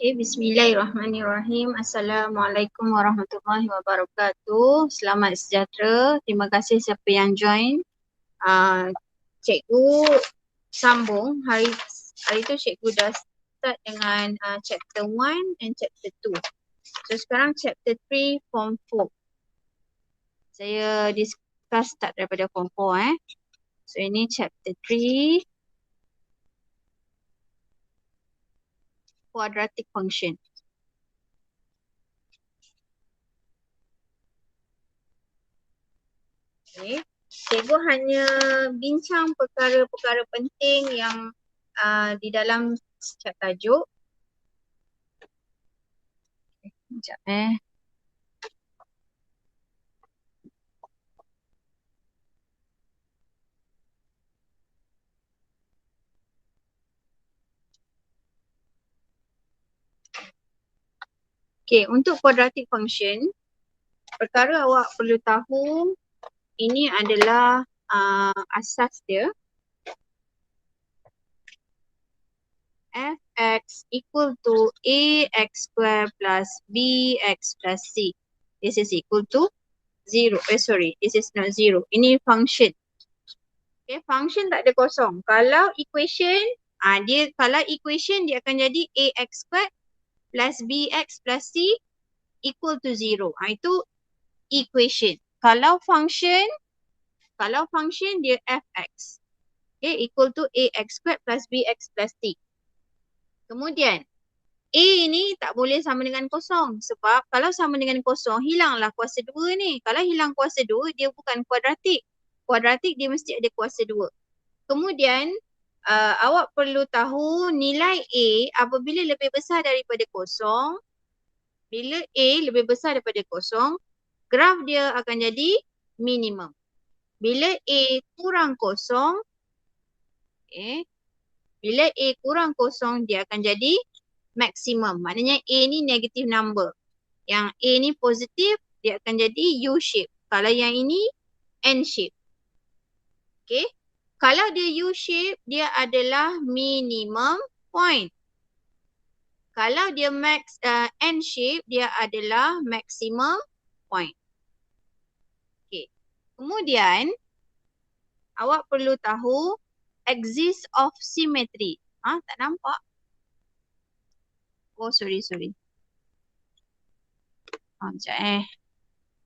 Okay, bismillahirrahmanirrahim. Assalamualaikum warahmatullahi wabarakatuh. Selamat sejahtera. Terima kasih siapa yang join. Cikgu sambung. Hari tu cikgu dah start dengan chapter 1 and chapter 2. So sekarang chapter 3 form 4. Saya discuss start daripada form 4 So ini chapter 3 quadratic function. Okay. Cikgu hanya bincang perkara-perkara penting yang di dalam setiap tajuk. Sekejap Okay, untuk quadratic function, perkara awak perlu tahu ini adalah asas dia. Fx equal to ax square plus bx plus c. This is equal to 0. This is not 0. Ini function. Okay, function tak ada kosong. Kalau equation, dia akan jadi ax squared plus bx plus c equal to 0. Itu equation. Kalau function dia fx. Okay, equal to ax squared plus bx plus c. Kemudian, A ni tak boleh sama dengan kosong. Sebab kalau sama dengan kosong, hilanglah kuasa 2 ni. Kalau hilang kuasa 2, dia bukan kuadratik. Kuadratik dia mesti ada kuasa 2. Kemudian, awak perlu tahu nilai A apabila lebih besar daripada kosong. Bila A lebih besar daripada kosong, graf dia akan jadi minimum. Bila A kurang kosong, bila A kurang kosong, dia akan jadi maksimum. Maknanya A ni negative number. Yang A ni positif, dia akan jadi U shape. Kalau yang ini N shape. Okay. Kalau dia U shape, dia adalah minimum point. Kalau dia N shape, dia adalah maximum point. Okay. Kemudian, awak perlu tahu axis of symmetry. Tak nampak? Oh, sorry. Sekejap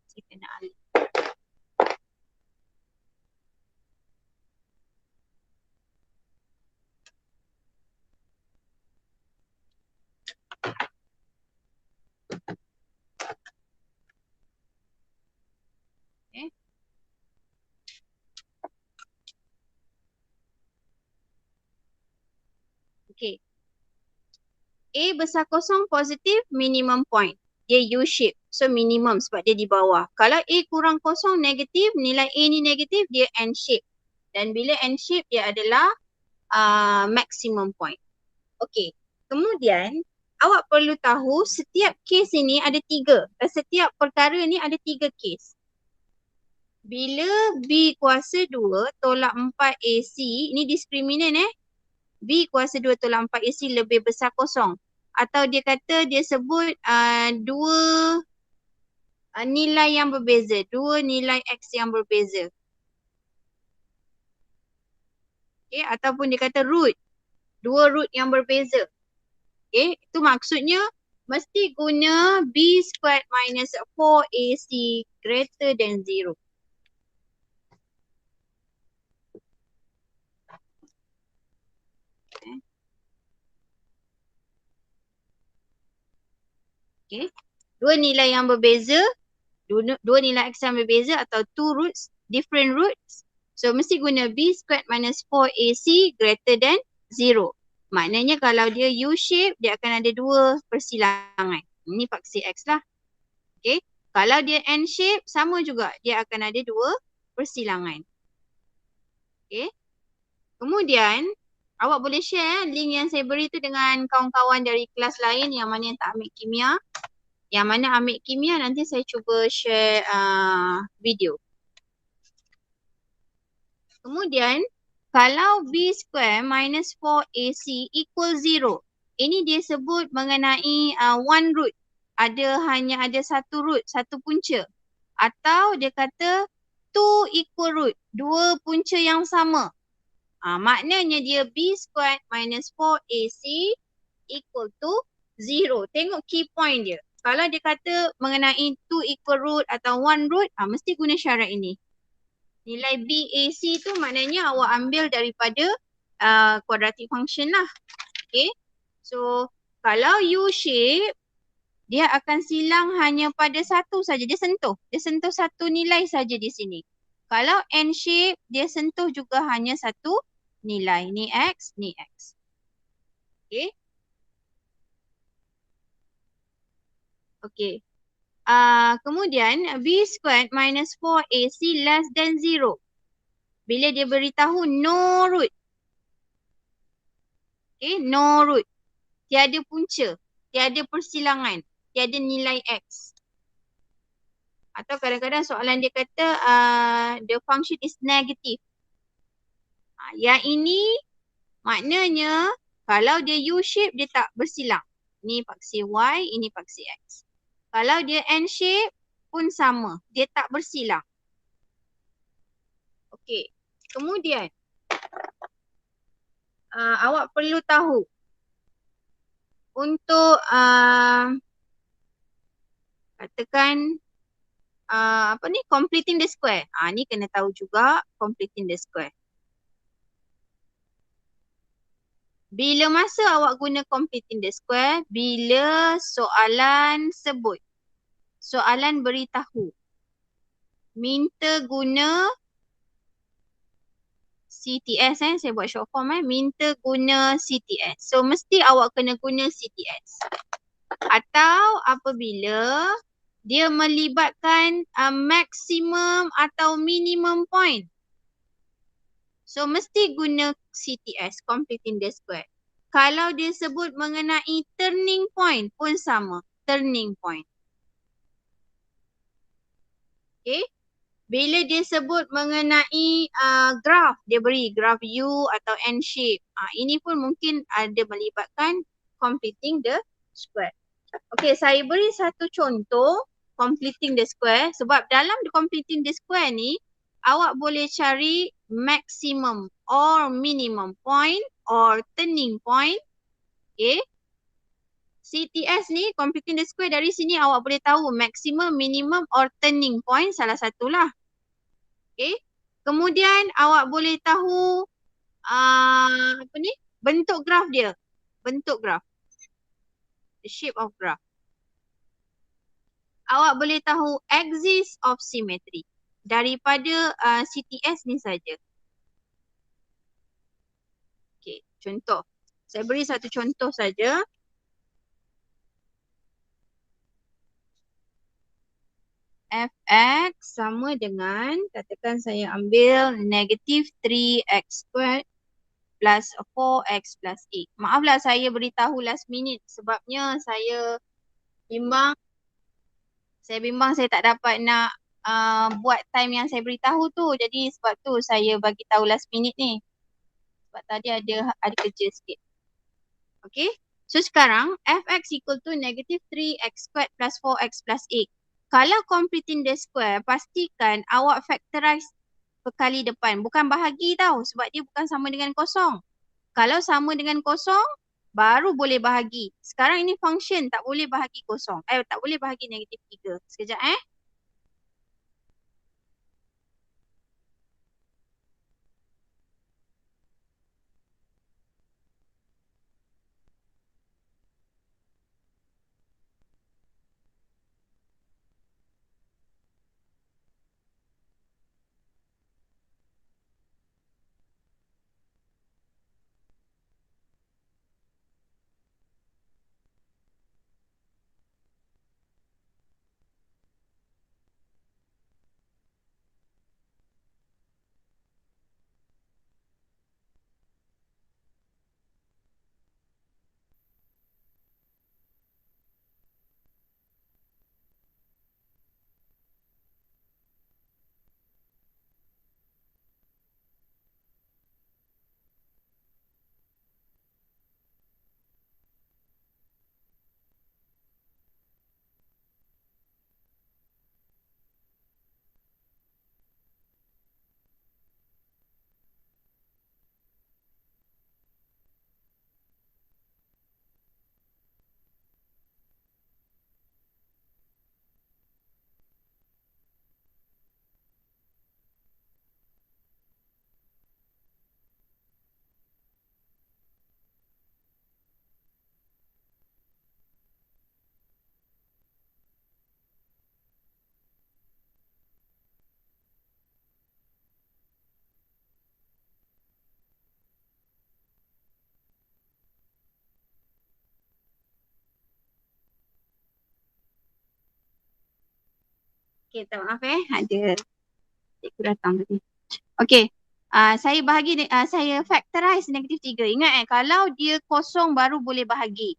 Saya kena alih. Okay. A besar kosong positif, minimum point. Dia U shape. So minimum sebab dia di bawah. Kalau A kurang kosong negatif, nilai A ni negatif, dia N shape. Dan bila N shape, dia adalah maximum point. Okay. Kemudian, awak perlu tahu setiap kes ini ada 3. Setiap perkara ni ada 3 kes. Bila B kuasa 2 tolak 4 AC, ini diskriminan B kuasa 2 tolak 4 AC lebih besar kosong. Atau dia kata dia sebut dua nilai yang berbeza. Dua nilai X yang berbeza. Okay, ataupun dia kata root. Dua root yang berbeza. Okay, itu maksudnya mesti guna B squared minus 4AC greater than 0. Okay. Dua nilai yang berbeza, dua nilai X yang berbeza atau two roots, different roots. So mesti guna B squared minus 4AC greater than 0. Maknanya kalau dia U shape, dia akan ada dua persilangan. Ini faksi X lah. Okay. Kalau dia N shape, sama juga. Dia akan ada dua persilangan. Okay. Kemudian, awak boleh share link yang saya beri tu dengan kawan-kawan dari kelas lain yang mana yang tak ambil kimia. Yang mana ambil kimia nanti saya cuba share video. Kemudian, kalau B square minus 4AC equal 0. Ini dia sebut mengenai one root. Hanya ada satu root, satu punca. Atau dia kata two equal root, dua punca yang sama. Maknanya dia B squared minus 4AC equal to 0. Tengok key point dia. Kalau dia kata mengenai two equal root atau one root, mesti guna syarat ini. Nilai BAC tu maknanya awak ambil daripada quadratic function lah. Okay. So, kalau U shape, dia akan silang hanya pada satu saja. Dia sentuh satu nilai saja di sini. Kalau N shape, dia sentuh juga hanya satu nilai. Ni X, ni X. Okay. Okay. Kemudian, B squared minus 4AC less than 0. Bila dia beritahu no root. Okay, no root. Tiada punca, tiada persilangan, tiada nilai X. Atau kadang-kadang soalan dia kata the function is negative. Yang ini maknanya kalau dia U-shape dia tak bersilang. Ini paksi Y, ini paksi X. Kalau dia N-shape pun sama, dia tak bersilang. Okey. Kemudian awak perlu tahu untuk katakan completing the square. Ni kena tahu juga completing the square. Bila masa awak guna completing the square? Bila soalan sebut. Soalan beritahu. Minta guna CTS saya buat short form minta guna CTS. So mesti awak kena guna CTS. Atau apabila dia melibatkan maximum atau minimum point. So mesti guna CTS, completing the square. Kalau dia sebut mengenai turning point pun sama, turning point. Okay. Bila dia sebut mengenai graph, dia beri graph U atau N shape. Ini pun mungkin ada melibatkan completing the square. Okay, saya beri satu contoh completing the square. Sebab dalam the completing the square ni, awak boleh cari maximum or minimum point or turning point. Okay. CTS ni, completing the square, dari sini awak boleh tahu maximum, minimum or turning point salah satulah. Okay. Kemudian awak boleh tahu bentuk graf dia. Bentuk graf. The shape of graph. Awak boleh tahu axis of symmetry. Daripada CTS ni saja. Okay, contoh. Saya beri satu contoh saja. Fx sama dengan, katakan saya ambil negative 3x squared plus 4x plus 8. Maaflah saya beritahu last minute sebabnya saya bimbang. Saya tak dapat nak buat time yang saya beritahu tu. Jadi sebab tu saya bagi tahu last minute ni. Sebab tadi ada kerja sikit. Okay. So sekarang fx equal to negative 3x squared plus 4x plus 8. Kalau completing the square, pastikan awak factorize perkali depan. Bukan bahagi tau sebab dia bukan sama dengan kosong. Kalau sama dengan kosong, baru boleh bahagi. Sekarang ini function tak boleh bahagi kosong. Tak boleh bahagi negatif 3. Sekejap Okay, tak maaf ada cikgu datang tadi. Okay, saya bahagi, saya factorize negatif 3. Ingat kalau dia kosong baru boleh bahagi.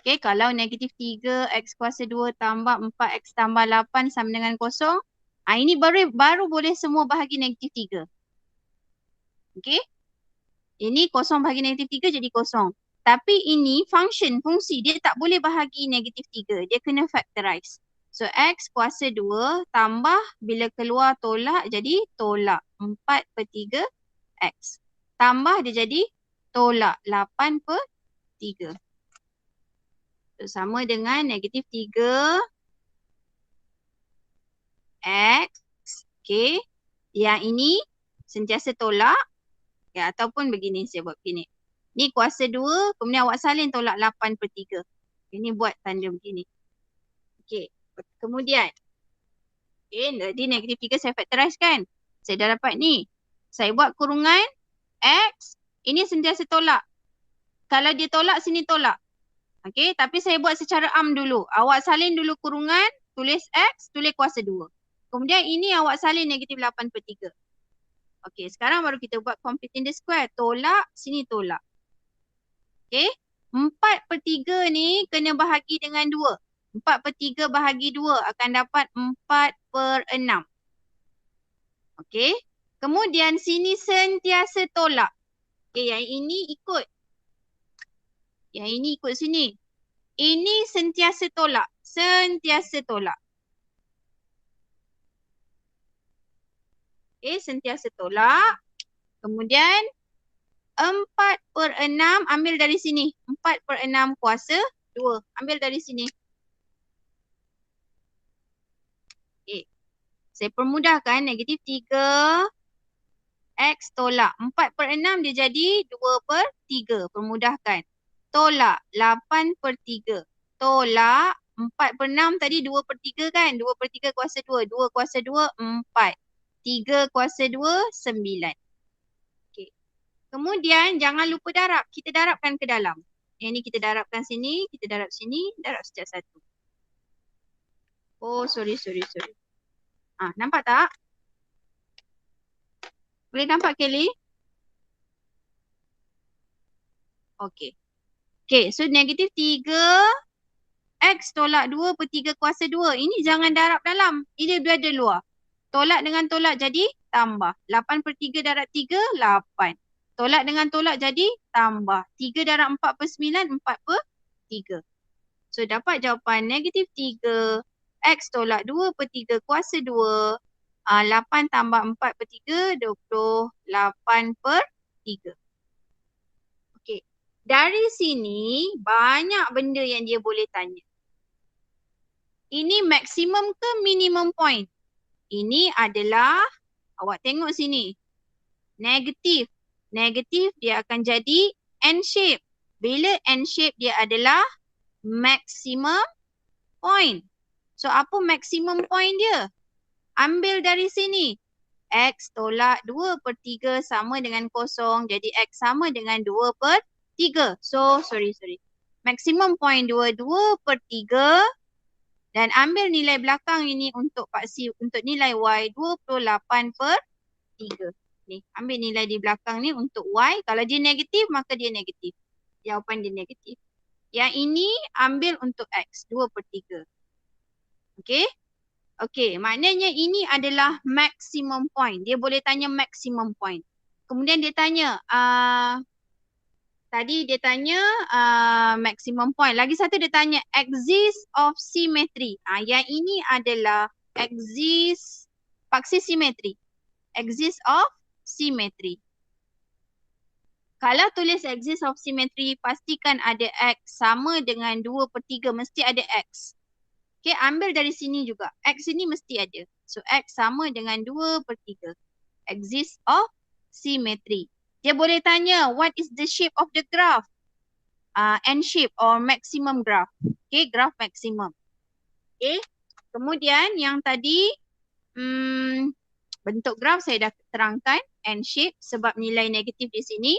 Okay, kalau negatif 3 X kuasa 2 tambah 4 X tambah 8 sama dengan kosong. Ini baru boleh semua bahagi negatif 3. Okay. Ini kosong bahagi negatif 3 jadi kosong. Tapi ini fungsi dia tak boleh bahagi negatif 3. Dia kena factorize. So X kuasa 2 tambah bila keluar tolak jadi tolak 4/3 X. Tambah dia jadi tolak 8/3. So, sama dengan negatif 3 X. Okay. Yang ini sentiasa tolak. Ya, ataupun begini, saya buat begini. Ni kuasa 2, kemudian awak salin tolak 8/3. Ini buat tanda begini. Okay. Kemudian. Okay, jadi negatif 3 saya factorize kan. Saya dah dapat ni. Saya buat kurungan X. Ini sentiasa tolak. Kalau dia tolak, sini tolak. Okay, tapi saya buat secara dulu. Awak salin dulu kurungan, tulis X, tulis kuasa 2. Kemudian ini awak salin negatif 8/3. Okay, sekarang baru kita buat completing the square. Tolak, sini tolak. Okay, 4/3 ni kena bahagi dengan 2. 4/3 bahagi 2 akan dapat 4/6. Okay, kemudian sini sentiasa tolak. Okay, yang ini ikut. Yang ini ikut sini. Ini sentiasa tolak. Sentiasa tolak. Okay, sentiasa tolak. Kemudian 4/6 ambil dari sini. 4/6 kuasa 2. Ambil dari sini. Okay. Saya permudahkan negatif 3 X tolak. 4/6 dia jadi 2/3. Permudahkan. Tolak 8/3. Tolak 4/6 tadi 2/3 kan. 2/3 kuasa 2. 2 kuasa 2 4. 3 kuasa 2 9. Okay. Kemudian jangan lupa darab. Kita darabkan ke dalam. Yang ni kita darabkan sini. Kita darab sini. Darab sejak 1. Oh sorry. Nampak tak? Boleh nampak Kelly? Okay. Okay, so negatif 3 X tolak 2/3 kuasa 2. Ini jangan darab dalam. Ini berada luar. Tolak dengan tolak jadi tambah. 8/3 darab 3, 8. Tolak dengan tolak jadi tambah. 3 darab 4/9, 4/3. So dapat jawapan negatif 3 X tolak 2/3 kuasa 2. 8 tambah 4/3, 28/3. Okay. Dari sini banyak benda yang dia boleh tanya. Ini maksimum ke minimum point? Ini adalah, awak tengok sini. Negatif. Negatif dia akan jadi N shape. Bila N shape dia adalah maximum point. So apa maximum point dia? Ambil dari sini. X tolak 2/3 sama dengan kosong. Jadi X sama dengan 2/3. So sorry. Maximum point 2/3. Dan ambil nilai belakang ini untuk paksi, untuk nilai Y 28/3. Ni, ambil nilai di belakang ni untuk Y. Kalau dia negatif, maka dia negatif. Jawapan dia negatif. Yang ini ambil untuk X 2/3. Okay. Okay, maknanya ini adalah maximum point. Dia boleh tanya maximum point. Kemudian dia tanya, tadi dia tanya maximum point. Lagi satu dia tanya axis of symmetry. Yang ini adalah axis paksi simetri. Axis of symmetry. Kalau tulis axis of symmetry, pastikan ada X sama dengan 2/3. Mesti ada X. Okay, ambil dari sini juga. X ini mesti ada. So X sama dengan 2/3. Axis of symmetry. Dia boleh tanya, what is the shape of the graph? N shape or maximum graph. Okay, graph maximum. Okay, kemudian yang tadi bentuk graph saya dah terangkan. N shape sebab nilai negatif di sini.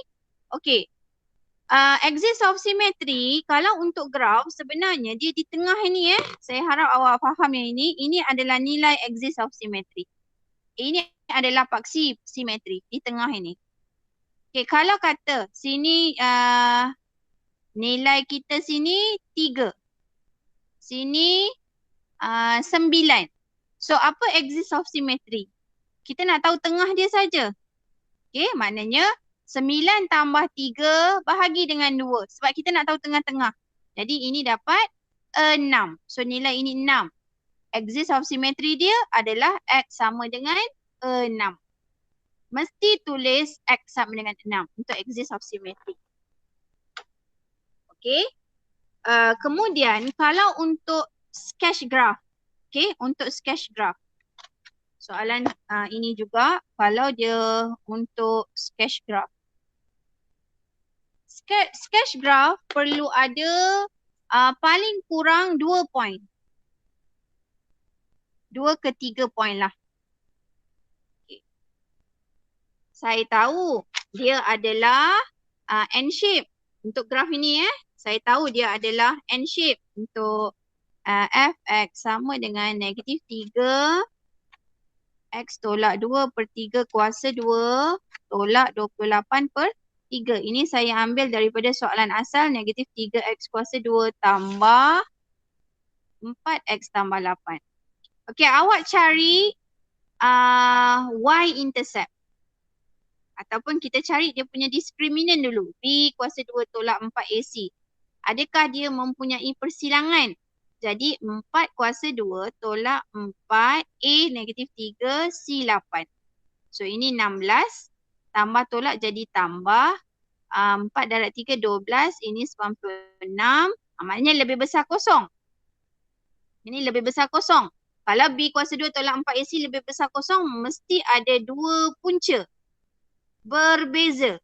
Okay, axis of symmetry, kalau untuk graf sebenarnya dia di tengah ini Saya harap awak faham yang ini. Ini adalah nilai axis of symmetry. Ini adalah paksi simetri di tengah ini. Okay, kalau kata sini nilai kita sini 3. Sini 9. So apa axis of symmetry? Kita nak tahu tengah dia saja. Okay, maknanya 9 tambah 3 bahagi dengan 2. Sebab kita nak tahu tengah-tengah. Jadi ini dapat 6. So nilai ini 6. Axis of symmetry dia adalah X sama dengan 6. Mesti tulis X sama dengan 6 untuk axis of symmetry. Okay. Kemudian kalau untuk sketch graph. Okay, untuk sketch graph. Soalan ini juga kalau dia untuk sketch graph. Sketch graph perlu ada paling kurang 2 point. 2 ke 3 point lah. Okay. Saya tahu dia adalah N shape untuk graf ini Saya tahu dia adalah N shape untuk fx sama dengan negatif 3 x tolak 2 per 3 kuasa 2 tolak 28 per 3. Ini saya ambil daripada soalan asal negatif 3x kuasa 2 tambah 4x tambah 8. Okey, awak cari y-intercept. Ataupun kita cari dia punya diskriminan dulu. B kuasa 2 tolak 4AC. Adakah dia mempunyai persilangan? Jadi 4 kuasa 2 tolak 4 A negatif 3 C 8. So ini 16 tambah tolak jadi tambah 4 darab 3 12. Ini 96. Maknanya lebih besar kosong. Ini lebih besar kosong. Kalau B kuasa 2 tolak 4 AC lebih besar kosong, mesti ada 2 punca berbeza.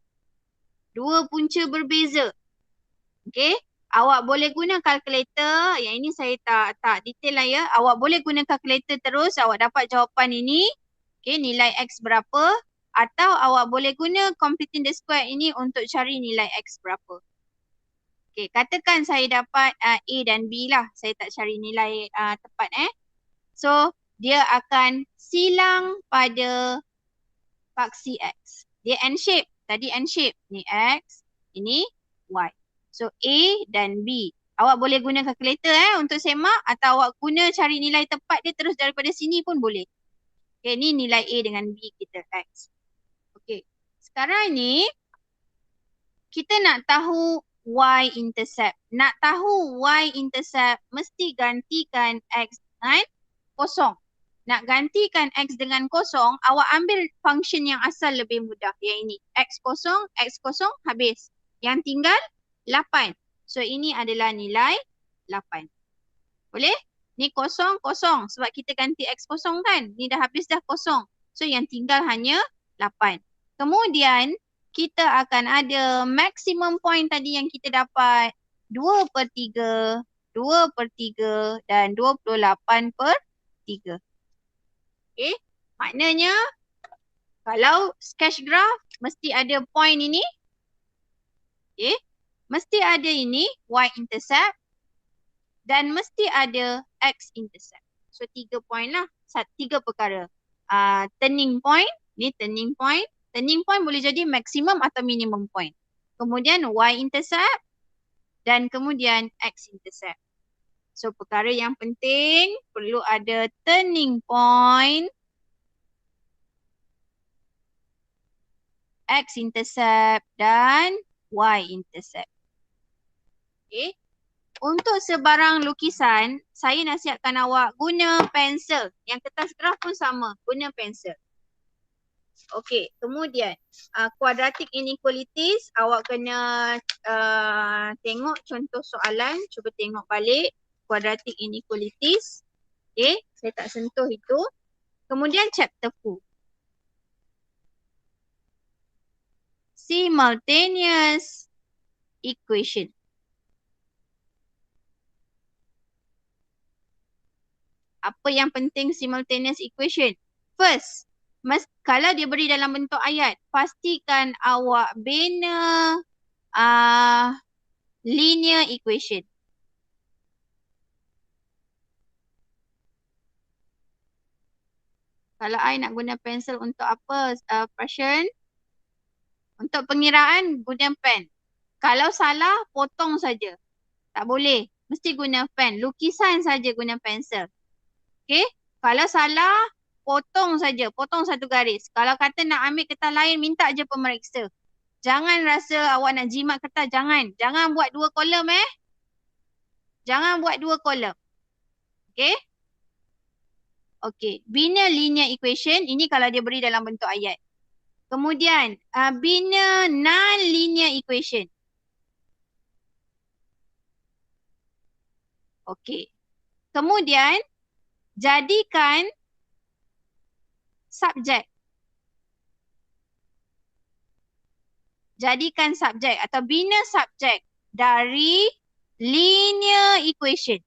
2 punca berbeza. Okey. Awak boleh guna kalkulator. Yang ini saya tak detail lah ya. Awak boleh guna kalkulator terus. Awak dapat jawapan ini. Okey, nilai X berapa. Atau awak boleh guna completing the square ini untuk cari nilai X berapa. Okey, katakan saya dapat A dan B lah. Saya tak cari nilai tepat So, dia akan silang pada paksi X. Dia N shape. Tadi N shape. Ni X. Ini Y. So A dan B. Awak boleh guna kalkulator untuk semak atau awak guna cari nilai tepat dia terus daripada sini pun boleh. Okay, ni nilai A dengan B kita X. Okay. Sekarang ni kita nak tahu y-intercept. Nak tahu y-intercept mesti gantikan X dengan kosong. Nak gantikan X dengan kosong, awak ambil function yang asal lebih mudah. Yang ini. X kosong habis. Yang tinggal 8. So ini adalah nilai 8. Boleh? Ni kosong. Sebab kita ganti X kosong kan. Ni dah habis dah kosong. So yang tinggal hanya 8. Kemudian kita akan ada maximum point tadi yang kita dapat 2 per 3, 2 per 3 dan 28 per 3. Okay. Maknanya kalau sketch graph mesti ada point ini. Okay. Mesti ada ini y-intercept dan mesti ada x-intercept. So 3 point lah. 3 perkara. Turning point. Ni turning point. Turning point boleh jadi maximum atau minimum point. Kemudian y-intercept dan kemudian x-intercept. So perkara yang penting perlu ada turning point, x-intercept dan y-intercept. Okay. Untuk sebarang lukisan, saya nasihatkan awak guna pensel. Yang kertas graf pun sama, guna pensel. Okey, kemudian quadratic inequalities, awak kena tengok contoh soalan. Cuba tengok balik quadratic inequalities. Okey, saya tak sentuh itu. Kemudian chapter 4. Simultaneous equation. Apa yang penting simultaneous equation? First, kalau dia beri dalam bentuk ayat, pastikan awak bina linear equation. Kalau I nak guna pensel untuk apa, Prashan? Untuk pengiraan, guna pen. Kalau salah, potong saja. Tak boleh. Mesti guna pen. Lukisan saja guna pensel. Okay? Kalau salah, potong saja. Potong satu garis. Kalau kata nak ambil kertas lain, minta je pemeriksa. Jangan rasa awak nak jimat kertas. Jangan. Jangan buat 2 kolom Jangan buat 2 kolom. Okay? Okay. Bina linear equation. Ini kalau dia beri dalam bentuk ayat. Kemudian, bina non-linear equation. Okay. Kemudian, jadikan subjek. Jadikan subjek atau bina subjek dari linear equation.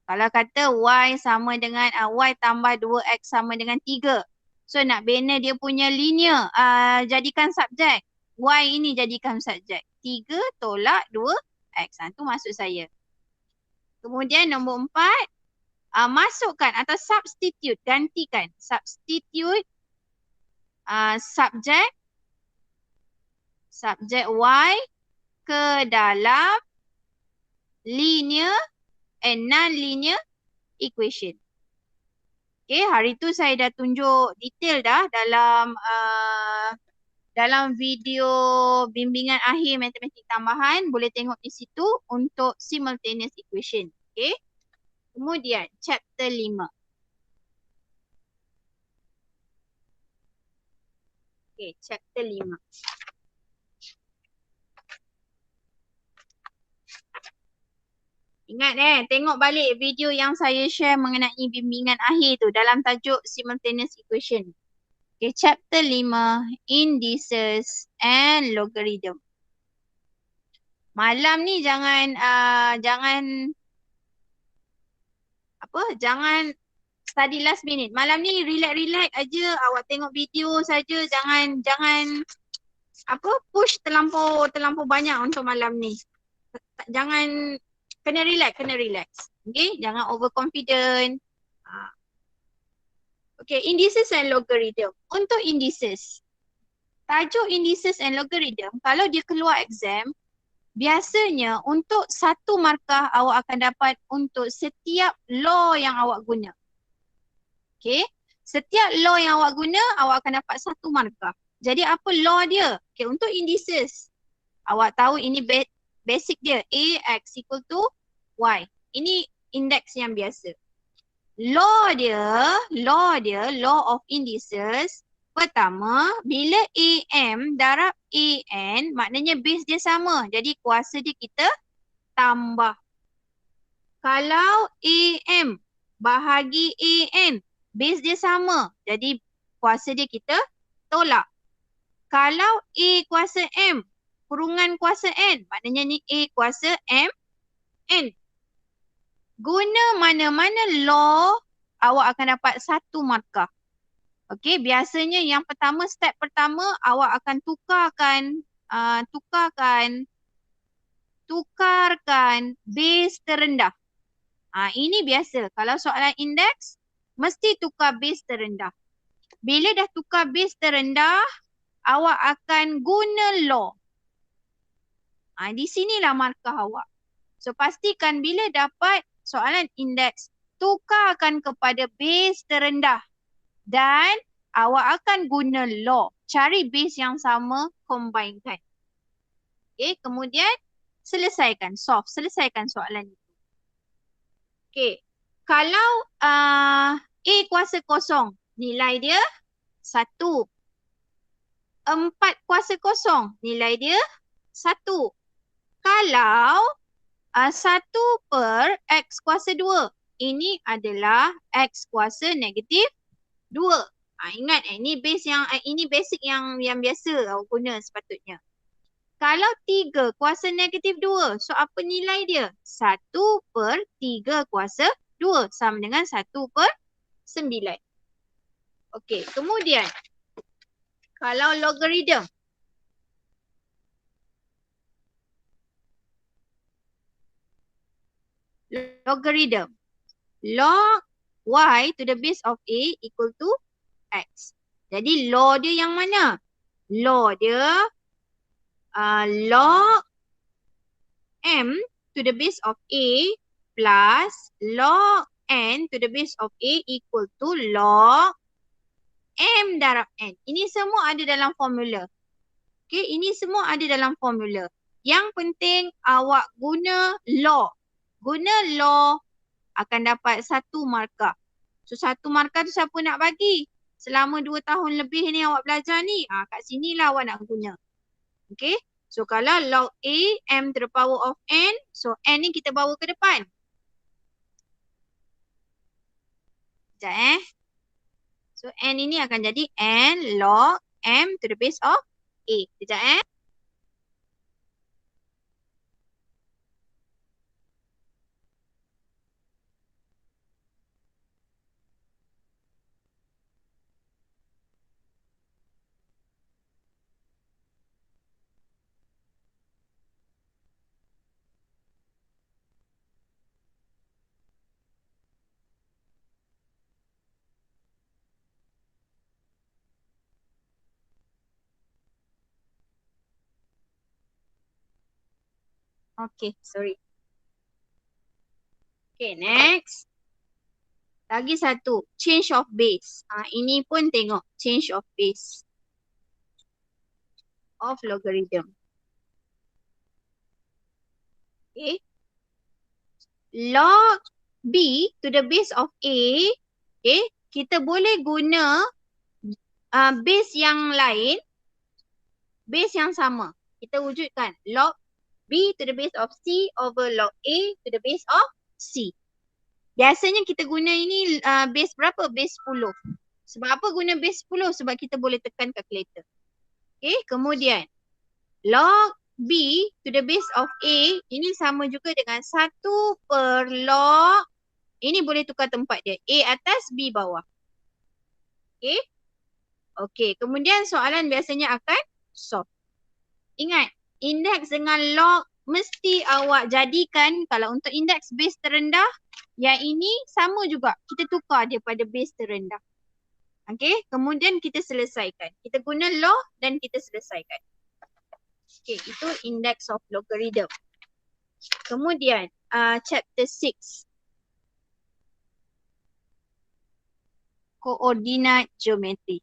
Kalau kata y sama dengan y tambah 2x sama dengan 3. So nak bina dia punya linear, jadikan subjek. Y ini jadikan subjek. 3 tolak 2x. Itu maksud saya. Kemudian nombor 4, masukkan atau substitute, gantikan. Substitute subjek y ke dalam linear and non-linear equation. Okay, hari tu saya dah tunjuk detail dah dalam video bimbingan akhir matematik tambahan. Boleh tengok di situ untuk simultaneous equation. Okay. Kemudian chapter 5. Okay, chapter 5. Ingat tengok balik video yang saya share mengenai bimbingan akhir tu dalam tajuk simultaneous equation. Okay, chapter 5, indices and logarithm. Malam ni jangan study last minute. Malam ni relax aja, awak tengok video saja, jangan push terlampau banyak untuk malam ni. Jangan, kena relax. Okay, jangan overconfident. Okay, indices and logarithm. Untuk indices, tajuk indices and logarithm, kalau dia keluar exam, biasanya untuk 1 markah awak akan dapat untuk setiap law yang awak guna. Okay, setiap law yang awak guna, awak akan dapat 1 markah. Jadi apa law dia? Okay, untuk indices, awak tahu ini basic dia, Ax equal to Y. Ini indeks yang biasa. Law of indices, pertama, bila AM darab AN, maknanya base dia sama. Jadi kuasa dia kita tambah. Kalau AM bahagi AN, base dia sama. Jadi kuasa dia kita tolak. Kalau A kuasa M, kurungan kuasa N, maknanya ni A kuasa M, N. Guna mana-mana law, awak akan dapat 1 markah. Okey, biasanya yang pertama, step pertama, awak akan tukarkan base terendah. Ini biasa. Kalau soalan indeks, mesti tukar base terendah. Bila dah tukar base terendah, awak akan guna law. Di sinilah markah awak. So pastikan bila dapat soalan indeks, tukarkan kepada base terendah. Dan awak akan guna law. Cari base yang sama, combinekan. Okay, kemudian selesaikan soalan itu. Okay, kalau A kuasa kosong, nilai dia 1. 4 kuasa kosong, nilai dia 1. Kalau 1 per X kuasa 2, ini adalah X kuasa negatif 2. Ingat ini basic yang biasa awak guna sepatutnya. Kalau 3 kuasa negatif 2, so apa nilai dia? 1 per 3 kuasa 2 sama dengan 1 per 9. Okey, kemudian kalau logarithm. logarithm. Log y to the base of a equal to x. Jadi law dia yang mana? Law dia log m to the base of a plus log n to the base of a equal to log m darab n. Ini semua ada dalam formula. Okay, ini semua ada dalam formula. Yang penting awak guna law. Guna law akan dapat 1 markah. So 1 markah tu siapa nak bagi? Selama 2 tahun lebih ni awak belajar ni. Kat sinilah awak nak guna. Okay. So kalau log A m to the power of n. So n ni kita bawa ke depan. Sekejap So n ini akan jadi n log m to the base of a. Sekejap Okay, sorry. Okay, next. Lagi satu, change of base. Ini pun tengok, change of base of logarithm. Okay. Log b to the base of a. Okay, kita boleh guna base yang lain, base yang sama. Kita wujudkan log b to the base of c over log a to the base of c. Biasanya kita guna ini base berapa? Base 10. Sebab apa guna base 10? Sebab kita boleh tekan kalkulator. Okay, kemudian log b to the base of a ini sama juga dengan 1 per log. Ini boleh tukar tempat dia. A atas, b bawah. Okay. Okay, kemudian soalan biasanya akan solve. Ingat, indeks dengan log mesti awak jadikan kalau untuk indeks base terendah, yang ini sama juga. Kita tukar dia pada base terendah. Okay, kemudian kita selesaikan. Kita guna law dan kita selesaikan. Okay, itu index of logarithm. Kemudian, chapter 6. Coordinate geometry.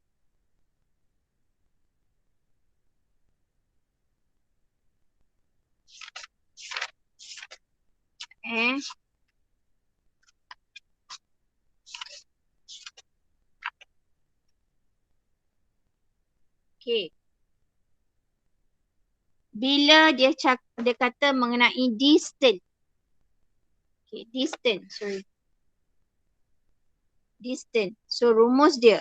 Okay. Bila dia kata mengenai distance. Okay, distance, sorry. Distance. So rumus dia.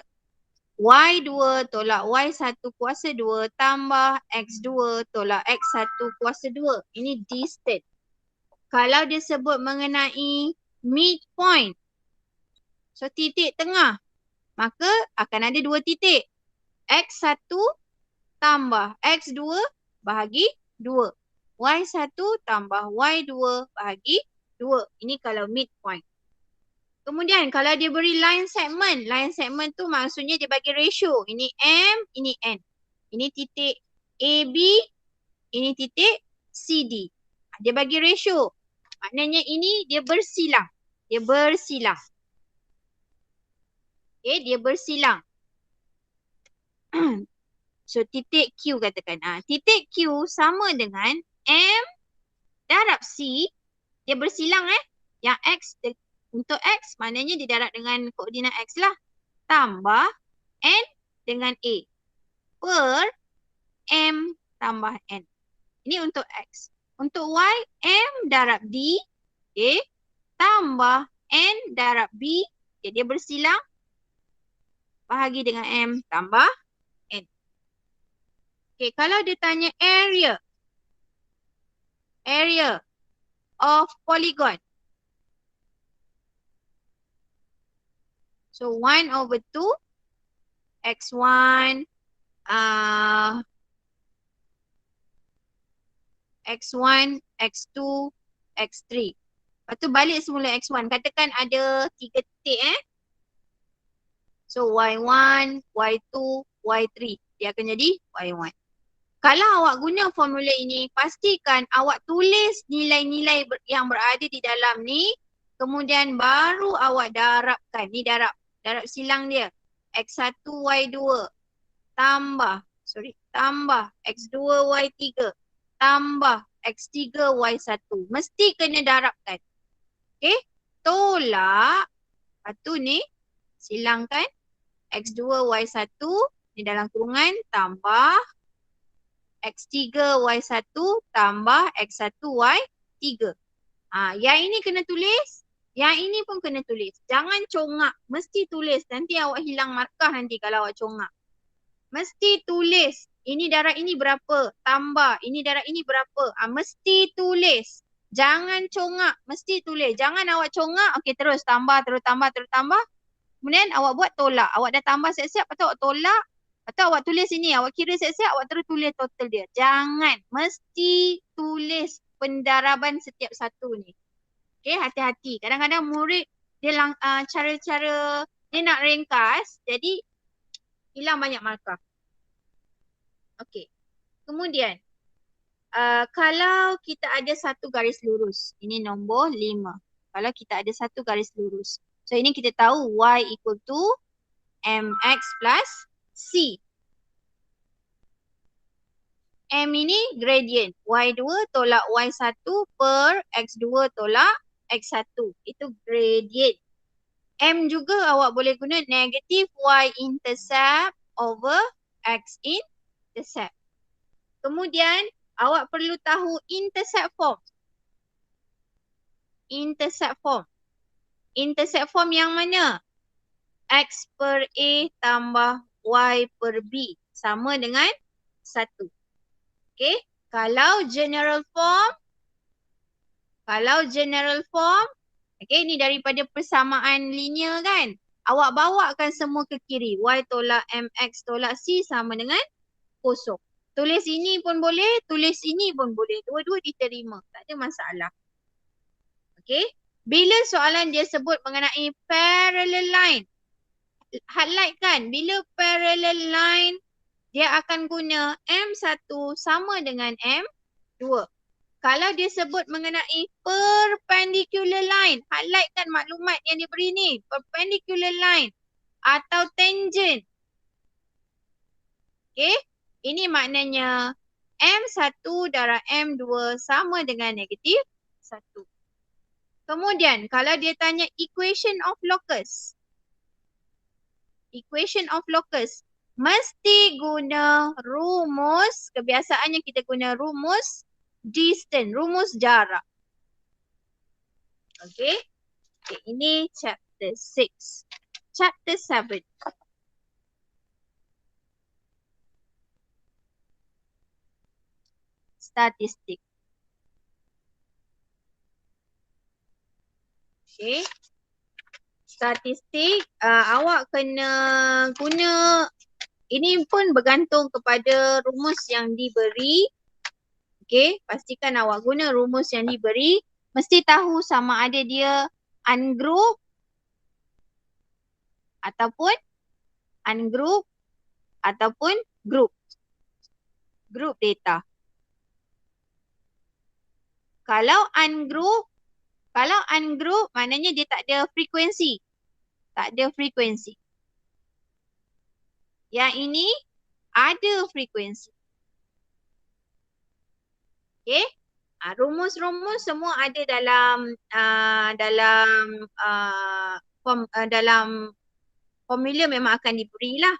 Y2 tolak Y1 kuasa 2 tambah X2 tolak X1 kuasa 2. Ini distance. Kalau dia sebut mengenai midpoint. So titik tengah. Maka akan ada 2 titik. X1 tambah X2 bahagi 2. Y1 tambah Y2 bahagi 2. Ini kalau midpoint. Kemudian kalau dia beri line segment. Line segment tu maksudnya dia bagi ratio. Ini M, ini N. Ini titik AB, ini titik CD. Dia bagi ratio. Maknanya ini dia bersilang. Dia bersilang. Okay, dia bersilang. So titik Q katakan. Titik Q sama dengan M darab C. Dia bersilang Yang X untuk X maknanya dia darab dengan koordinat X lah. Tambah N dengan A. Per M tambah N. Ini untuk X. Untuk Y, M darab D. Okay. Tambah N darab B. Okay, dia bersilang. Bahagi dengan M tambah N. Okay, kalau dia tanya area. Area of polygon. So 1 over 2. X1. X1, X2, X3. Lepas tu balik semula X1. Katakan ada 3 titik So Y1, Y2, Y3. Dia akan jadi Y1. Kalau awak guna formula ini, pastikan awak tulis nilai-nilai yang berada di dalam ni. Kemudian baru awak darabkan. Ni darab silang dia. X1, Y2 tambah X2, Y3 tambah X3, Y1. Mesti kena darabkan. Okay. Tolak. Lepas tu ni silangkan X2, Y1 ni dalam kurungan tambah X3, Y1 tambah X1, Y3. Yang ini kena tulis. Yang ini pun kena tulis. Jangan congak. Mesti tulis. Nanti awak hilang markah nanti kalau awak congak. Mesti tulis. Ini darab ini berapa? Tambah. Ini darab ini berapa? Mesti tulis. Jangan congak. Mesti tulis. Jangan awak congak. Okey, terus tambah, terus tambah, terus tambah. Kemudian awak buat tolak. Awak dah tambah siap-siap. Lepas tu awak tolak. Lepas tu awak tulis ini. Awak kira siap-siap. Awak terus tulis total dia. Jangan. Mesti tulis pendaraban setiap satu ni. Okay, hati-hati. Kadang-kadang murid dia cara-cara dia nak ringkas. Jadi hilang banyak markah. Okay. Kemudian. Kalau kita ada satu garis lurus. Ini nombor 5. Kalau kita ada satu garis lurus. So ini kita tahu Y equal to MX plus C. M ini gradient. Y2 tolak Y1 per X2 tolak X1. Itu gradient. M juga awak boleh guna negative Y intercept over X intercept. Kemudian awak perlu tahu intercept form. Intercept form. Intercept form yang mana? X per A tambah Y per B sama dengan 1. Okay. Kalau general form, okay, ni daripada persamaan linear kan. Awak bawakan semua ke kiri. Y tolak MX tolak C sama dengan 0. Tulis ini pun boleh, tulis ini pun boleh. Dua-dua diterima. Tak ada masalah. Okay. Bila soalan dia sebut mengenai parallel line, highlight kan. Bila parallel line, dia akan guna M1 sama dengan M2. Kalau dia sebut mengenai perpendicular line, highlightkan maklumat yang diberi ni. Perpendicular line atau tangent. Okay. Ini maknanya M1 darab M2 sama dengan negatif 1. Kemudian kalau dia tanya equation of locus. Equation of locus. Mesti guna rumus, kebiasaannya kita guna rumus distance, rumus jarak. Okay. Okay, ini chapter 6. Chapter 7. Statistik. Okay. Statistik, awak kena guna, ini pun bergantung kepada rumus yang diberi. Okay, pastikan awak guna rumus yang diberi. Mesti tahu sama ada dia ungroup ataupun ungroup ataupun group. Group data. Kalau ungroup maknanya dia tak ada frekuensi. Tak ada frekuensi. Yang ini ada frekuensi. Okay. Rumus-rumus semua ada dalam formula memang akan diberilah.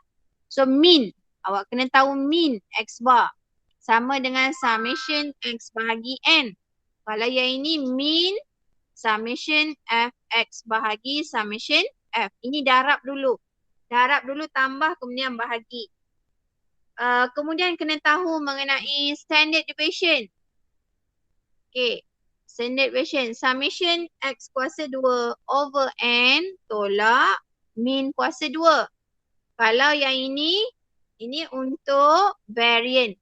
So mean, awak kena tahu mean X bar sama dengan summation X bahagi N. Kalau yang ini mean summation Fx bahagi summation F. Ini darab dulu. Darab dulu tambah kemudian bahagi. Kemudian kena tahu mengenai standard deviation. Okay. Standard deviation. Summation X kuasa 2 over N tolak mean kuasa 2. Kalau yang ini untuk variant.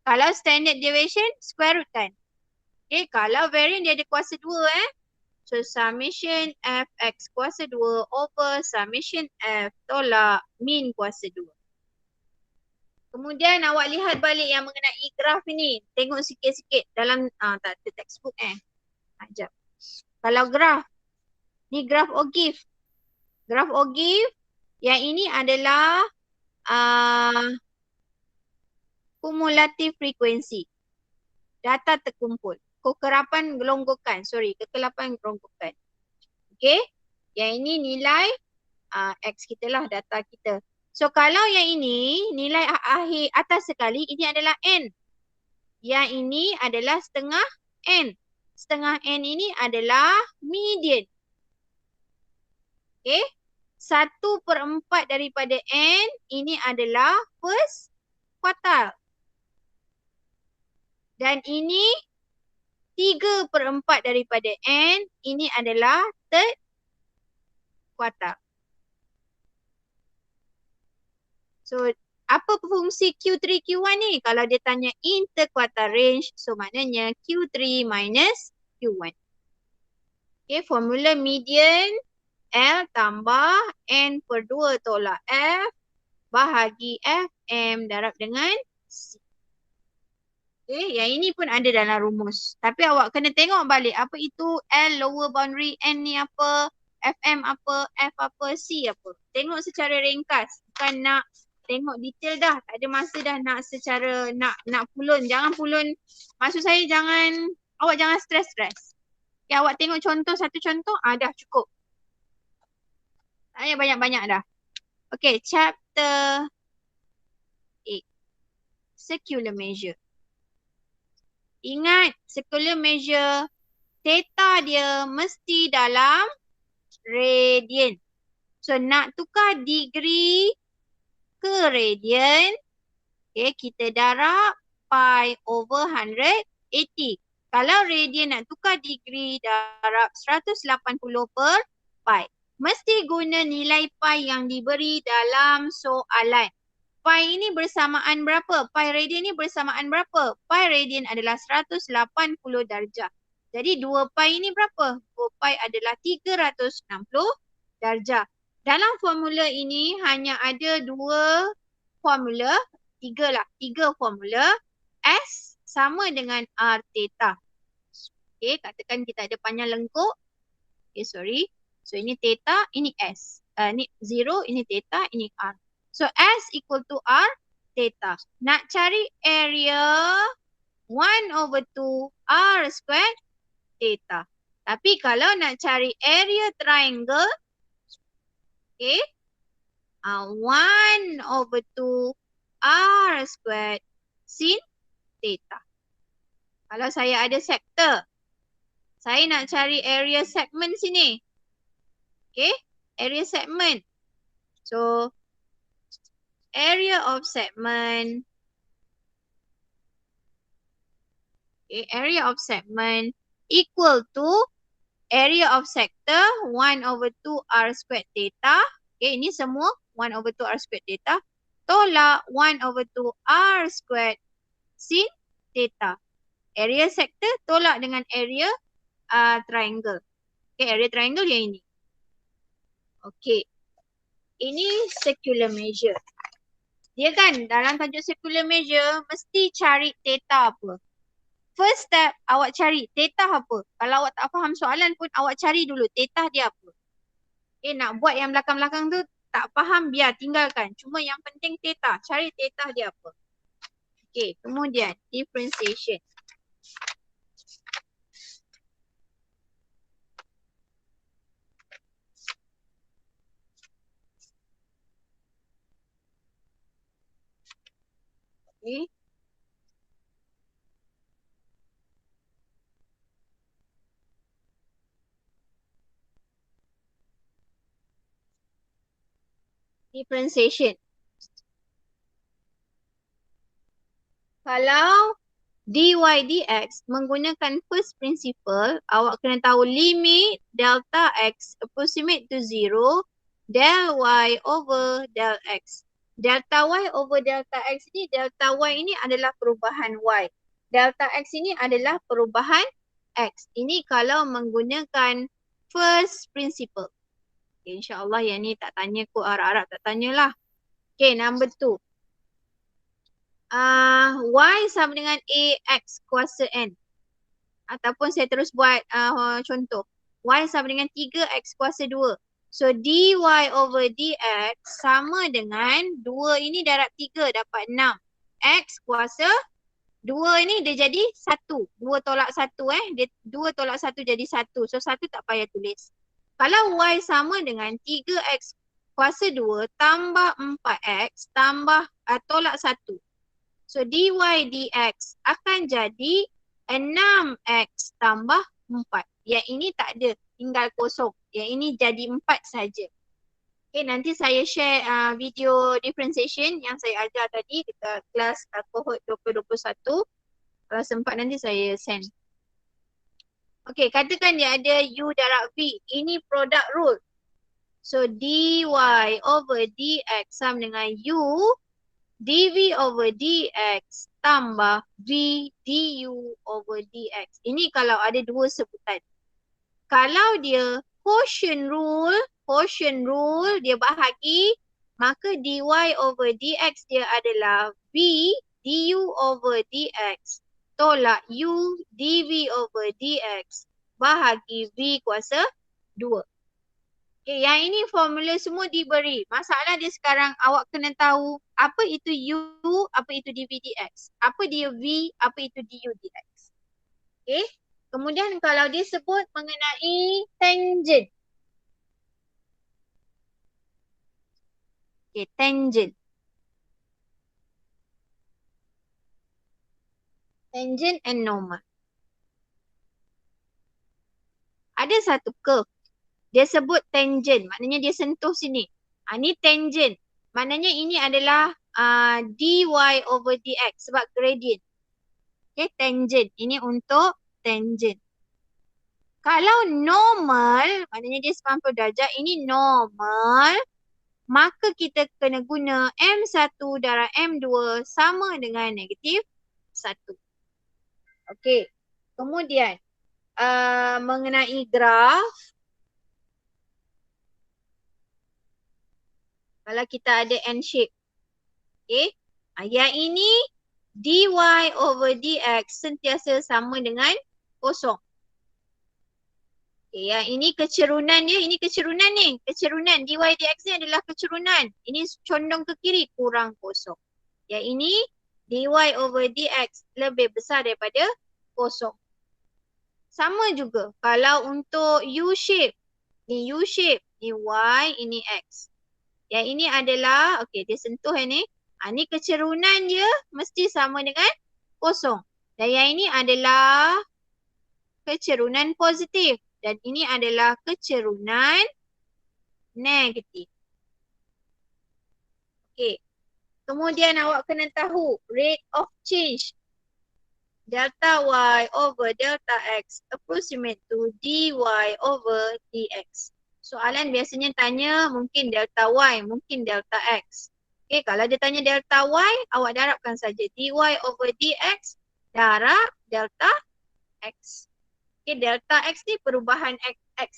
Kalau standard deviation, square root kan. Okay. Kalau variant dia ada kuasa 2 So summation fx kuasa 2 over summation f tolak min kuasa 2. Kemudian awak lihat balik yang mengenai graf ini. Tengok sikit-sikit dalam tak ada textbook Sekejap. Kalau graf, ni graf O'Give. Graf O'Give yang ini adalah kumulatif frekuensi. Data terkumpul. Kekerapan gelonggokan. Kekelapan gelonggokan. Okey. Yang ini nilai X kita lah, data kita. So kalau yang ini nilai akhir atas sekali, ini adalah N. Yang ini adalah setengah N. Setengah N ini adalah median. Okay. 1/4 daripada N ini adalah first quartile. Dan ini 3/4 daripada N ini adalah third quartile. So, apa fungsi Q3, Q1 ni? Kalau dia tanya interquartile range, so maknanya Q3 minus Q1. Okay, formula median L tambah N/2 tolak F bahagi FM darab dengan C. Okay, yang ini pun ada dalam rumus. Tapi awak kena tengok balik apa itu L lower boundary, N ni apa, FM apa, F apa, C apa. Tengok secara ringkas. Bukan nak tengok detail dah. Tak ada masa dah nak secara nak pulun. Jangan pulun. Maksud saya awak jangan stres-stres. Ya, awak tengok contoh, satu contoh, dah cukup. Tak payah banyak-banyak dah. Okay, chapter 8. Circular measure. Ingat, circular measure, theta dia mesti dalam radian. So, nak tukar degree ke radian, okay, kita darab pi over 180. Kalau radian nak tukar degree, darab 180 per pi. Mesti guna nilai pi yang diberi dalam soalan. Pi ini bersamaan berapa? Pi radian ni bersamaan berapa? Pi radian adalah 180 darjah. Jadi 2 pi ini berapa? 2 pi adalah 360 darjah. Dalam formula ini hanya ada 2 formula, 3 formula. S sama dengan R theta. Okay, katakan kita ada panjang lengkuk. Okay, sorry. So ini theta, ini S. Ini 0, ini theta, ini R. So S equal to R theta. Nak cari area 1/2 R squared theta. Tapi kalau nak cari area triangle, okay, 1/2 R squared sin theta. Kalau saya ada sektor, saya nak cari area segment sini. Okay, area segment. So, area of segment. Okay, area of segment equal to area of sector 1/2 R squared theta. Okay, ini semua 1/2 R squared theta. Tolak 1/2 R squared sin theta. Area sector tolak dengan area triangle. Okay, area triangle yang ini. Okay. Ini circular measure. Dia kan dalam tajuk circular measure mesti cari theta apa. First step awak cari theta apa. Kalau awak tak faham soalan pun awak cari dulu theta dia apa. Okay, nak buat yang belakang-belakang tu tak faham biar tinggalkan. Cuma yang penting theta. Cari theta dia apa. Okay, kemudian differentiation. Okay. Differentiation. Kalau dy dx menggunakan first principle, awak kena tahu limit delta x approximate to 0 del y over del x. Delta y over delta x ni, delta y ini adalah perubahan y. Delta x ini adalah perubahan x. Ini kalau menggunakan first principle. Okay, InsyaAllah yang ni tak tanya kot, harap-harap tak tanyalah. Okay, number 2. Y sama dengan AX kuasa N. Ataupun saya terus buat contoh. Y sama dengan 3X kuasa 2. So dy over dx sama dengan 2 ini darab 3 dapat 6. X kuasa 2 ni dia jadi 1. 2 tolak 1 dia 2 tolak 1 jadi 1. So 1 tak payah tulis. Kalau Y sama dengan 3X kuasa 2 tambah 4X tambah tolak 1. So dy dx akan jadi 6X tambah 4. Yang ini tak ada, tinggal kosong. Yang ini jadi 4 saja. Okay, nanti saya share video differentiation yang saya ajar tadi dekat kelas cohort 2021. Kalau sempat nanti saya send. Okay, katakan dia ada U darab V. Ini product rule. So dy over dx sama dengan U dv over dx tambah v du over dx. Ini kalau ada dua sebutan. Kalau dia quotient rule dia bahagi, maka dy over dx dia adalah v du over dx tolak u dv over dx bahagi v kuasa 2. Okay, yang ini formula semua diberi. Masalah dia sekarang awak kena tahu apa itu U, apa itu dV dx. Apa dia V, apa itu du dx. Okay. Kemudian kalau dia sebut mengenai tangent. Okay, tangent. Tangent and normal. Ada satu curve. Dia sebut tangent, maknanya dia sentuh sini. Ini tangent, maknanya ini adalah dy over dx sebab gradient. Okay, tangent. Ini untuk tangent. Kalau normal, maknanya dia 90 darjah, ini normal, maka kita kena guna M1 darab M2 sama dengan negatif 1. Okey. Kemudian, mengenai graf, kalau kita ada N shape. Okay. Yang ini dy over dx sentiasa sama dengan kosong. Okay, yang ini kecerunan dia, ini kecerunan ni. Kecerunan dy dx ni adalah kecerunan. Ini condong ke kiri, kurang kosong. Yang ini dy over dx lebih besar daripada kosong. Sama juga kalau untuk U shape. Ni U shape, ni Y, ini X. Yang ini adalah, okey dia sentuh yang ni. Ni kecerunan dia mesti sama dengan kosong. Dan yang ini adalah kecerunan positif. Dan ini adalah kecerunan negatif. Okey. Kemudian awak kena tahu rate of change. Delta Y over delta X approximate to dy over dx. Soalan biasanya tanya mungkin delta Y, mungkin delta X. Okay, kalau dia tanya delta Y, awak darabkan saja dy over dx darab delta X. Okay, delta X ni perubahan X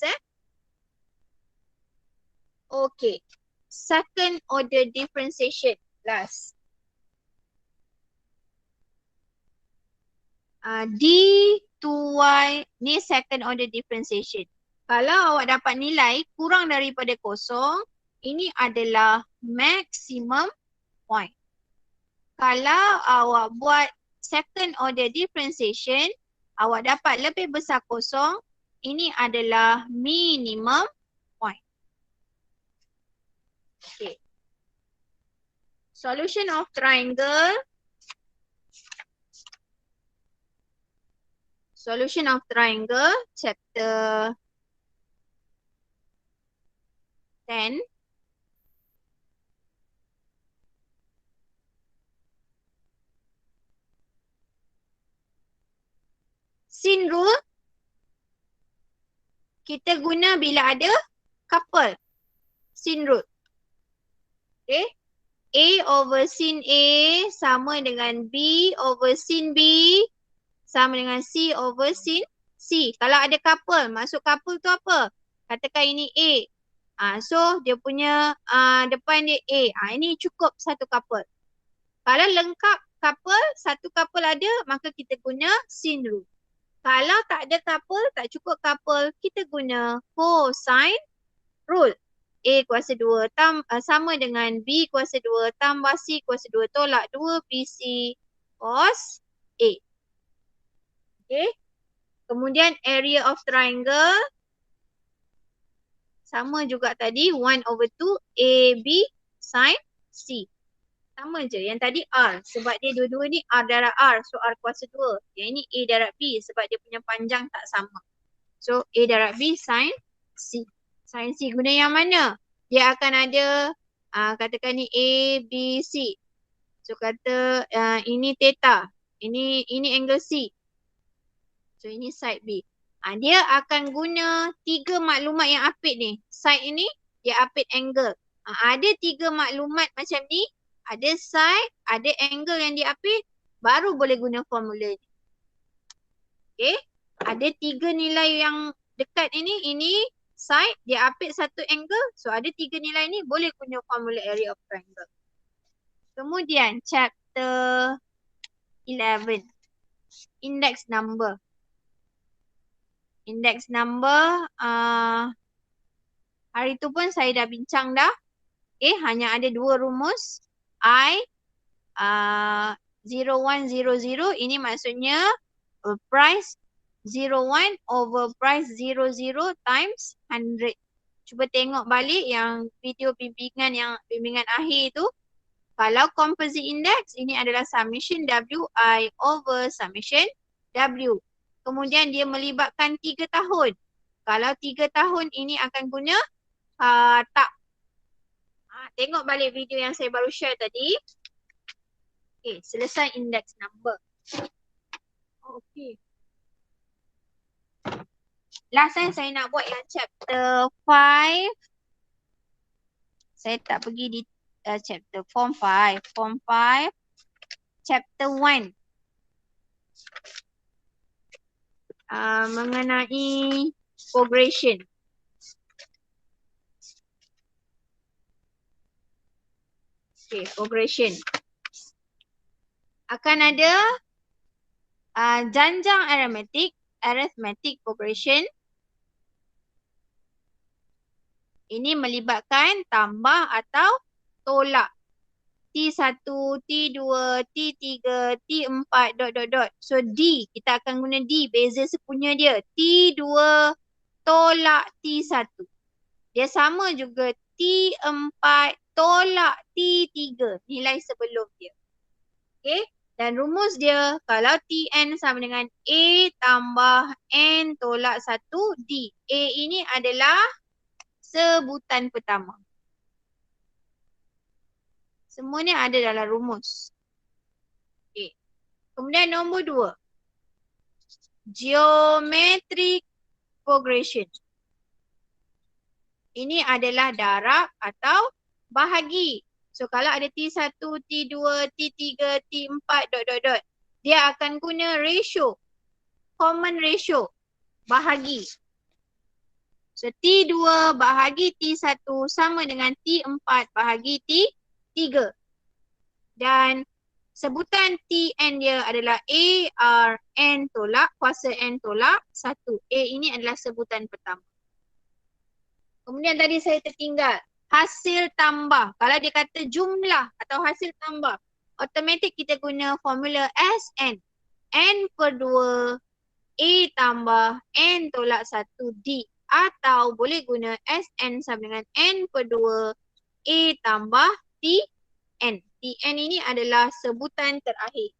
Okay, second order differentiation, last. D2Y ni second order differentiation. Kalau awak dapat nilai kurang daripada kosong, ini adalah maximum point. Kalau awak buat second order differentiation, awak dapat lebih besar kosong, ini adalah minimum point. Okay. Solution of triangle. Solution of triangle, chapter 10. Sin rule, kita guna bila ada couple. Sin rule. Okay. A over sin A sama dengan B over sin B sama dengan C over sin C. Kalau ada couple, maksud couple tu apa? Katakan ini A. So dia punya depan dia A. Ini cukup satu couple. Kalau lengkap couple, satu couple ada, maka kita guna sin rule. Kalau tak ada couple, tak cukup couple, kita guna cosine rule. A kuasa 2 sama dengan B kuasa 2 tambah C kuasa 2 tolak 2 BC cos A. Okay. Kemudian area of triangle. Sama juga tadi 1/2 AB sin C. Sama je. Yang tadi R. Sebab dia dua-dua ni R darab R. So R kuasa 2. Yang ini A darab B. Sebab dia punya panjang tak sama. So A darab B sin C. Sin C guna yang mana? Dia akan ada katakan ni A, B, C. So kata ini theta. Ini angle C. So ini side B. Dia akan guna 3 maklumat yang apit ni. Side ini dia apit angle. Ada 3 maklumat macam ni. Ada side, ada angle yang diapit. Baru boleh guna formula ni. Okay. Ada 3 nilai yang dekat ini. Ini side, dia apit satu angle. So ada 3 nilai ni boleh guna formula area of triangle. Kemudian chapter 11. Index number. Index number hari tu pun saya dah bincang dah. Okay, hanya ada 2 rumus. I 0100 ini maksudnya price 01 over price 00 times 100. Cuba tengok balik yang video bimbingan akhir tu. Kalau composite index ini adalah summation WI over summation W. Kemudian dia melibatkan 3 tahun. Kalau 3 tahun ini akan guna tak. Tengok balik video yang saya baru share tadi. Okay, selesai index number. Okay. Last time saya nak buat yang chapter 5. Saya tak pergi di chapter form 5. Form 5. Chapter 1. Mengenai progression. Okay, progression. Akan ada janjang arithmetic progression. Ini melibatkan tambah atau tolak. T1, T2, T3, T4, ... So D, kita akan guna D, beza sepunya dia. T2 tolak T1. Dia sama juga T4 tolak T3, nilai sebelum dia. Okay, dan rumus dia, kalau Tn sama dengan A tambah N tolak 1 D. A ini adalah sebutan pertama. Semua ni ada dalam rumus. Okay. Kemudian nombor 2. Geometric progression. Ini adalah darab atau bahagi. So kalau ada T1, T2, T3, T4, ... Dia akan guna ratio. Common ratio. Bahagi. So T2 bahagi T1 sama dengan T4 bahagi T3. Dan sebutan Tn dia adalah A, R, N tolak, kuasa N tolak 1. A ini adalah sebutan pertama. Kemudian tadi saya tertinggal. Hasil tambah. Kalau dia kata jumlah atau hasil tambah. Automatik kita guna formula Sn. N per 2 A tambah N tolak 1 D. Atau boleh guna Sn sama dengan N per 2 A tambah Tn. Tn ini adalah sebutan terakhir.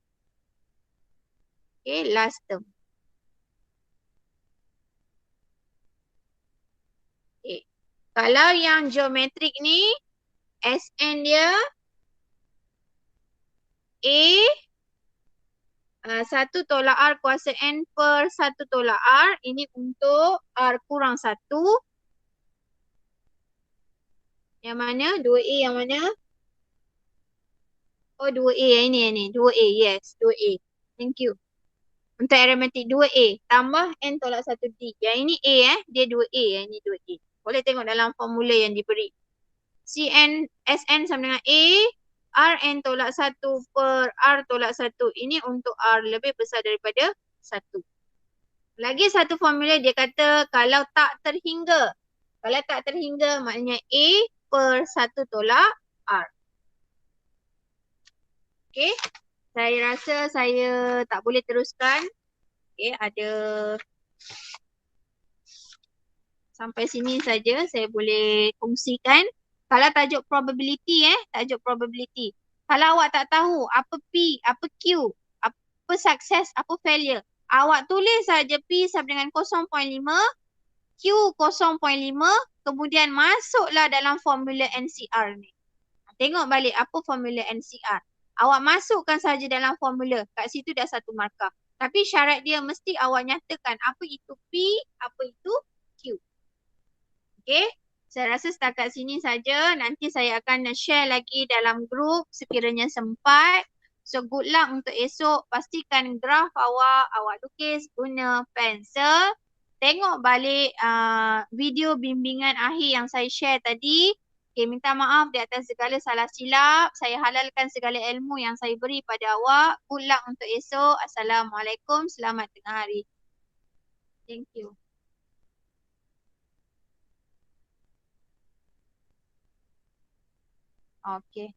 Okay, last term. Okay. Kalau yang geometrik ni, Sn dia A 1 tolak R kuasa N per 1 tolak R. Ini untuk R kurang 1. Yang mana? 2A yang mana? Oh 2A yang ini. 2A, yes. 2A. Thank you. Untuk aromatik 2A tambah N tolak 1D. Yang ini A dia 2A, yang ini 2A. Boleh tengok dalam formula yang diberi. SN sama dengan A, Rn tolak 1 per R tolak 1. Ini untuk R lebih besar daripada 1. Lagi satu formula dia kata kalau tak terhingga. Kalau tak terhingga maknanya A per 1 tolak R. Okay. Saya rasa saya tak boleh teruskan. Okay, ada sampai sini saja saya boleh kongsikan. Kalau tajuk probability tajuk probability. Kalau awak tak tahu apa P, apa Q, apa success, apa failure, awak tulis saja P sama dengan 0.5, Q 0.5, kemudian masuklah dalam formula NCR ni. Tengok balik apa formula NCR. Awak masukkan saja dalam formula. Kat situ dah 1 markah. Tapi syarat dia mesti awak nyatakan apa itu P, apa itu Q. Okay. Saya rasa setakat sini saja. Nanti saya akan share lagi dalam grup sekiranya sempat. So good luck untuk esok. Pastikan graf awak lukis guna pensel. Tengok balik video bimbingan akhir yang saya share tadi. Okay, minta maaf di atas segala salah silap. Saya halalkan segala ilmu yang saya beri pada awak. Good luck untuk esok. Assalamualaikum. Selamat tengah hari. Thank you. Okay.